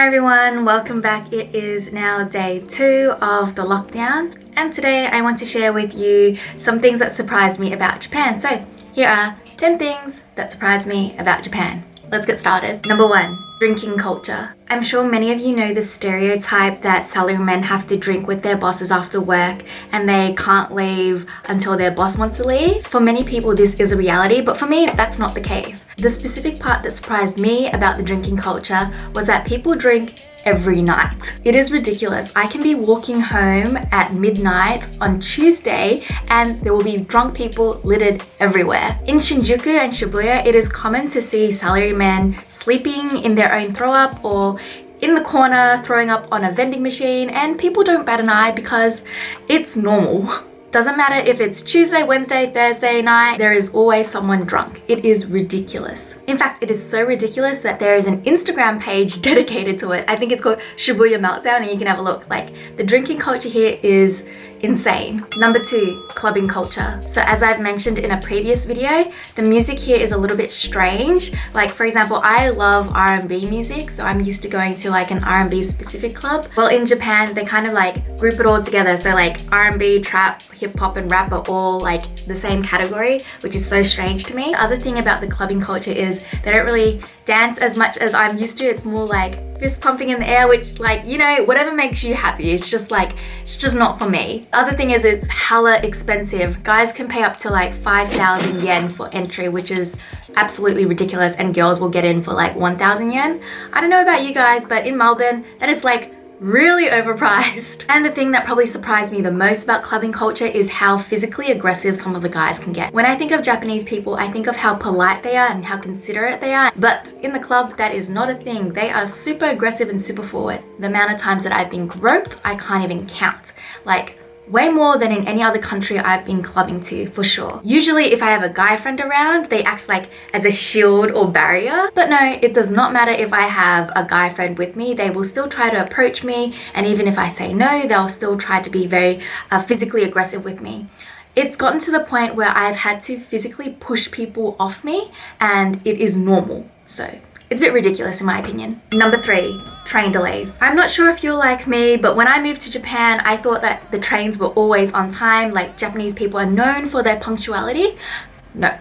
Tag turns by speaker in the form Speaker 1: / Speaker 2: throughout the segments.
Speaker 1: everyone, welcome back. It is now day 2 of the lockdown, and today I want to share with you some things that surprised me about Japan. So here are 10 things that surprised me about Japan. Let's get started. Number 1, drinking culture. I'm sure many of you know the stereotype that salarymen have to drink with their bosses after work and they can't leave until their boss wants to leave. For many people this is a reality, but for me that's not the case. The specific part that surprised me about the drinking culture was that people drink every night. It is ridiculous. I can be walking home at midnight on Tuesday and there will be drunk people littered everywhere. In Shinjuku and Shibuya, it is common to see salarymen sleeping in their own throw up or in the corner throwing up on a vending machine, and people don't bat an eye because it's normal. Doesn't matter if it's Tuesday, Wednesday, Thursday night, there is always someone drunk. It is ridiculous. In fact, it is so ridiculous that there is an Instagram page dedicated to it. I think it's called Shibuya Meltdown, and you can have a look. Like, the drinking culture here is insane. Number 2, clubbing culture. So as I've mentioned in a previous video, the music here is a little bit strange. Like, for example, I love R&B music, so I'm used to going to like an R&B specific club. Well, in Japan, they kind of like group it all together. So like R&B, trap, hip hop and rap are all like the same category, which is so strange to me. The other thing about the clubbing culture is they don't really dance as much as I'm used to. It's more like fist pumping in the air, which, like, you know, whatever makes you happy. It's just not for me. The other thing is it's hella expensive. Guys can pay up to like 5,000 yen for entry, which is absolutely ridiculous, and girls will get in for like 1,000 yen. I don't know about you guys, but in Melbourne, that is like really overpriced. And the thing that probably surprised me the most about clubbing culture is how physically aggressive some of the guys can get. When I think of Japanese people, I think of how polite they are and how considerate they are, but in the club that is not a thing. They are super aggressive and super forward. The amount of times that I've been groped, I can't even count. Like, way more than in any other country I've been clubbing to, for sure. Usually if I have a guy friend around, they act like as a shield or barrier. But no, it does not matter if I have a guy friend with me, they will still try to approach me, and even if I say no, they'll still try to be very physically aggressive with me. It's gotten to the point where I've had to physically push people off me, and it is normal. So it's a bit ridiculous in my opinion. Number 3, train delays. I'm not sure if you're like me, but when I moved to Japan, I thought that the trains were always on time. Like, Japanese people are known for their punctuality. No,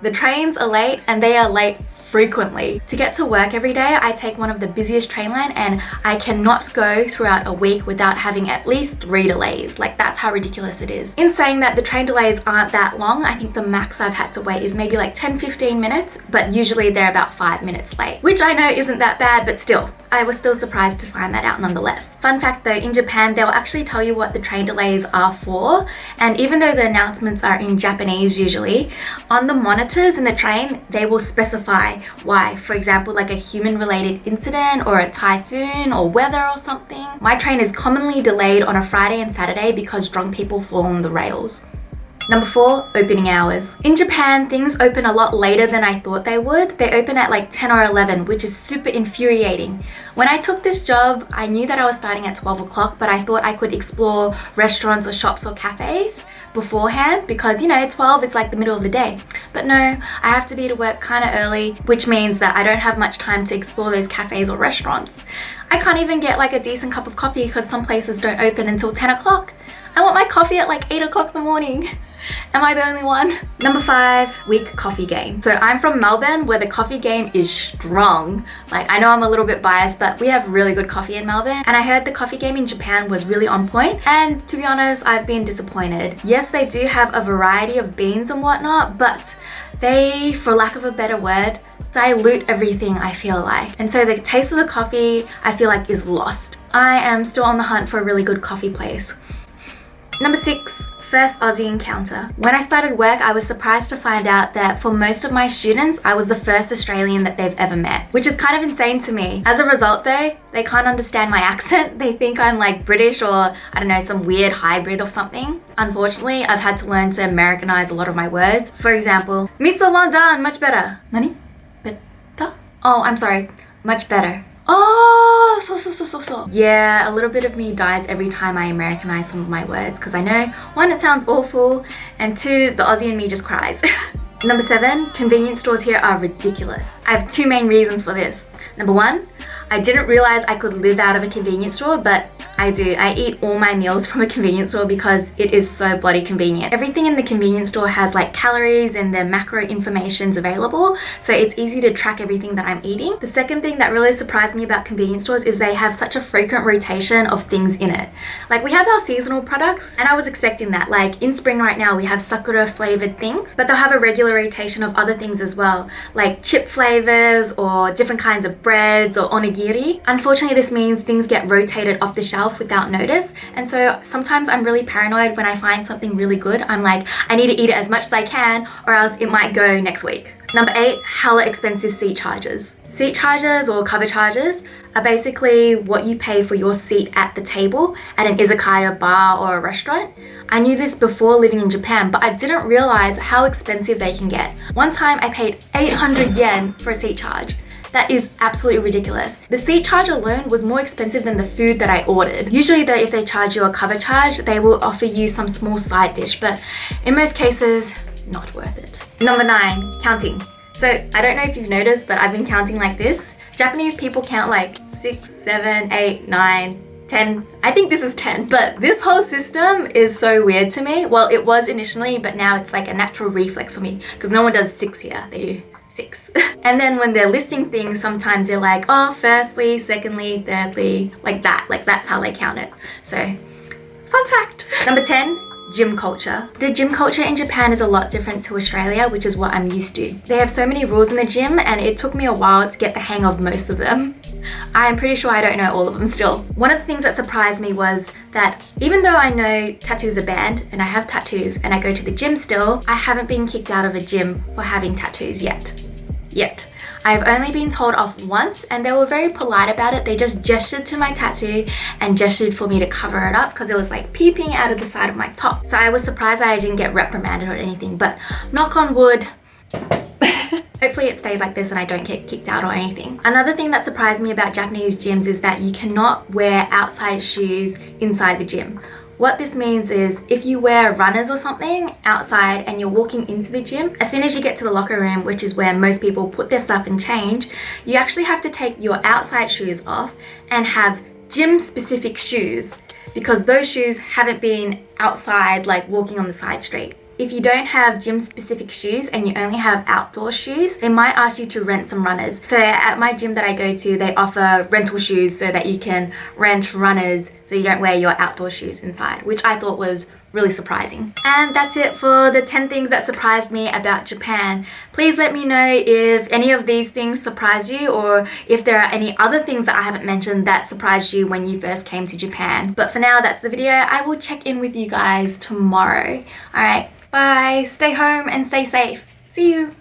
Speaker 1: the trains are late, and they are late frequently. To get to work every day, I take one of the busiest train line, and I cannot go throughout a week without having at least 3 delays. Like, that's how ridiculous it is. In saying that, the train delays aren't that long. I think the max I've had to wait is maybe like 10-15 minutes, but usually they're about 5 minutes late, which I know isn't that bad, but still, I was still surprised to find that out nonetheless. Fun fact though, in Japan, they'll actually tell you what the train delays are for, and even though the announcements are in Japanese usually, on the monitors in the train, they will specify why. For example, like a human-related incident or a typhoon or weather or something. My train is commonly delayed on a Friday and Saturday because drunk people fall on the rails. Number 4, opening hours. In Japan, things open a lot later than I thought they would. They open at like 10 or 11, which is super infuriating. When I took this job, I knew that I was starting at 12 o'clock, but I thought I could explore restaurants or shops or cafes beforehand because, you know, 12 is like the middle of the day. But no, I have to be to work kind of early, which means that I don't have much time to explore those cafes or restaurants. I can't even get like a decent cup of coffee because some places don't open until 10 o'clock. I want my coffee at like 8 o'clock in the morning. Am I the only one? Number 5, weak coffee game. So I'm from Melbourne, where the coffee game is strong. Like, I know I'm a little bit biased, but we have really good coffee in Melbourne, and I heard the coffee game in Japan was really on point, and to be honest, I've been disappointed. Yes, they do have a variety of beans and whatnot, but they, for lack of a better word, dilute everything, I feel like. And so the taste of the coffee, I feel like, is lost. I am still on the hunt for a really good coffee place. Number 6, first Aussie encounter. When I started work, I was surprised to find out that for most of my students, I was the first Australian that they've ever met, which is kind of insane to me. As a result though, they can't understand my accent. They think I'm like British or, I don't know, some weird hybrid of something. Unfortunately, I've had to learn to Americanize a lot of my words. For example, miso well done, much better. Nani? Better? Oh, I'm sorry, much better. Oh, so. Yeah, a little bit of me dies every time I Americanize some of my words because I know, 1, it sounds awful, and 2, the Aussie in me just cries. Number 7, convenience stores here are ridiculous. I have 2 main reasons for this. Number 1, I didn't realize I could live out of a convenience store, but I do. I eat all my meals from a convenience store because it is so bloody convenient. Everything in the convenience store has like calories and the macro information's available, so it's easy to track everything that I'm eating. The second thing that really surprised me about convenience stores is they have such a frequent rotation of things in it. Like we have our seasonal products, and I was expecting that. Like in spring right now we have sakura flavored things, but they'll have a regular rotation of other things as well, like chip flavors or different kinds of breads or onigiri. Unfortunately, this means things get rotated off the shelf without notice, and so sometimes I'm really paranoid when I find something really good. I'm like, I need to eat it as much as I can or else it might go next week. Number 8, hella expensive seat charges. Seat charges or cover charges are basically what you pay for your seat at the table at an izakaya bar or a restaurant. I knew this before living in Japan, but I didn't realize how expensive they can get. One time I paid 800 yen for a seat charge. That is absolutely ridiculous. The seat charge alone was more expensive than the food that I ordered. Usually though, if they charge you a cover charge, they will offer you some small side dish, but in most cases, not worth it. Number 9, counting. So I don't know if you've noticed, but I've been counting like this. Japanese people count like 6, 7, 8, 9, 10. I think this is 10, but this whole system is so weird to me. Well, it was initially, but now it's like a natural reflex for me because no one does 6 here, they do 6. And then when they're listing things, sometimes they're like, oh, firstly, secondly, thirdly, like that. Like that's how they count it. So, fun fact. Number 10, gym culture. The gym culture in Japan is a lot different to Australia, which is what I'm used to. They have so many rules in the gym and it took me a while to get the hang of most of them. I'm pretty sure I don't know all of them still. One of the things that surprised me was that even though I know tattoos are banned and I have tattoos and I go to the gym still, I haven't been kicked out of a gym for having tattoos yet. I've only been told off once and they were very polite about it. They just gestured to my tattoo and gestured for me to cover it up because it was like peeping out of the side of my top. So I was surprised I didn't get reprimanded or anything, but knock on wood, hopefully it stays like this and I don't get kicked out or anything. Another thing that surprised me about Japanese gyms is that you cannot wear outside shoes inside the gym. What this means is if you wear runners or something outside and you're walking into the gym, as soon as you get to the locker room, which is where most people put their stuff and change, you actually have to take your outside shoes off and have gym specific shoes because those shoes haven't been outside like walking on the side street. If you don't have gym specific shoes and you only have outdoor shoes, they might ask you to rent some runners. So at my gym that I go to, they offer rental shoes so that you can rent runners so you don't wear your outdoor shoes inside, which I thought was really surprising. And that's it for the 10 things that surprised me about Japan. Please let me know if any of these things surprised you or if there are any other things that I haven't mentioned that surprised you when you first came to Japan. But for now, that's the video. I will check in with you guys tomorrow. All right. Bye, stay home and stay safe. See you.